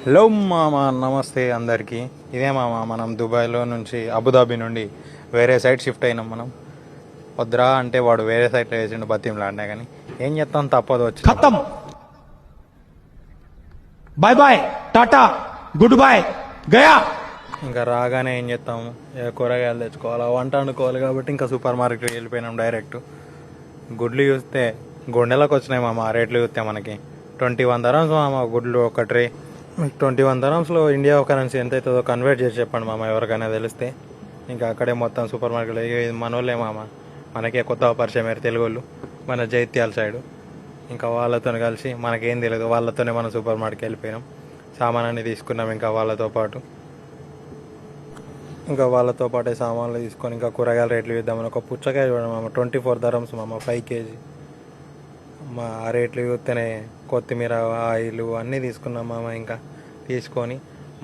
Hello మామ, నమస్తే అందరికీ. ఇదే మామ, మనం దుబాయ్లో నుంచి అబుదాబి నుండి వేరే సైడ్ షిఫ్ట్ అయినాం. మనం వద్దురా అంటే వాడు వేరే సైడ్లో వేసిండు బతిమలాడినా, కానీ ఏం చేస్తాం, తప్పదు వచ్చి खत्म bye bye tata goodbye गया. ఇంకా రాగానే ఏం చేస్తాము, కూరగాయలు తెచ్చుకోవాలి, వంట వండుకోవాలి కాబట్టి ఇంకా సూపర్ మార్కెట్కి వెళ్ళిపోయినాం డైరెక్ట్. గుడ్లు చూస్తే గుండెలకు వచ్చినాయి మామ. రేట్లు చూస్తే మనకి 21 dirhams మామ గుడ్లు ఒక ట్రే. మీకు 21 dirhamsలో ఇండియా కరెన్సీ ఎంత అవుతుందో కన్వర్ట్ చేసి చెప్పండి మామ, ఎవరికైనా తెలిస్తే. ఇంకా అక్కడే మొత్తం సూపర్ మార్కెట్లో మనోళ్ళే మామ, మనకే కొత్త పరిచయం అయ్యారు తెలుగు వాళ్ళు, మన జైత్యాల సైడు. ఇంకా వాళ్ళతో కలిసి మనకేం తెలియదు, వాళ్ళతోనే మనం సూపర్ మార్కెట్కి వెళ్ళిపోయినాం. సామానాన్ని తీసుకున్నాం ఇంకా వాళ్ళతో పాటు. ఇంకా వాళ్ళతో పాటే సామాన్లు తీసుకొని ఇంకా కూరగాయల రేట్లు ఇద్దామని ఒక పుచ్చకాయ చూడడం మామ, 24 dirhams మామ 5 kg. మా ఆ రేట్లు చూస్తేనే కొత్తిమీర, ఆయిల్ అన్నీ తీసుకున్నాం మామ. ఇంకా తీసుకొని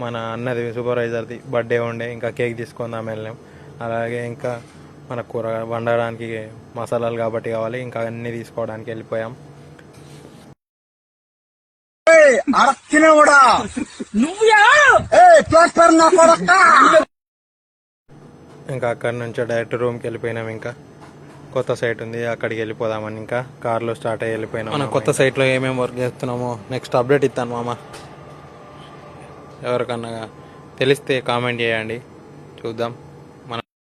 మన అన్నది సూపర్వైజర్ది బర్త్డే ఉండే, ఇంకా కేక్ తీసుకుందాం వెళ్ళాం. అలాగే ఇంకా మన కూర వండడానికి మసాలాలు కాబట్టి కావాలి, ఇంకా అన్నీ తీసుకోవడానికి వెళ్ళిపోయాం. ఇంకా అక్కడి నుంచి డైరెక్ట్ రూమ్కి వెళ్ళిపోయినాం. ఇంకా కొత్త సైట్ ఉంది, అక్కడికి వెళ్ళిపోదామని ఇంకా కార్లో స్టార్ట్ అయ్యి వెళ్ళిపోయినాం. మనం కొత్త సైట్లో ఏమేమి వర్క్ చేస్తున్నామో నెక్స్ట్ అప్డేట్ ఇస్తాను మామ. ఎవరికన్నా తెలిస్తే కామెంట్ చేయండి, చూద్దాం.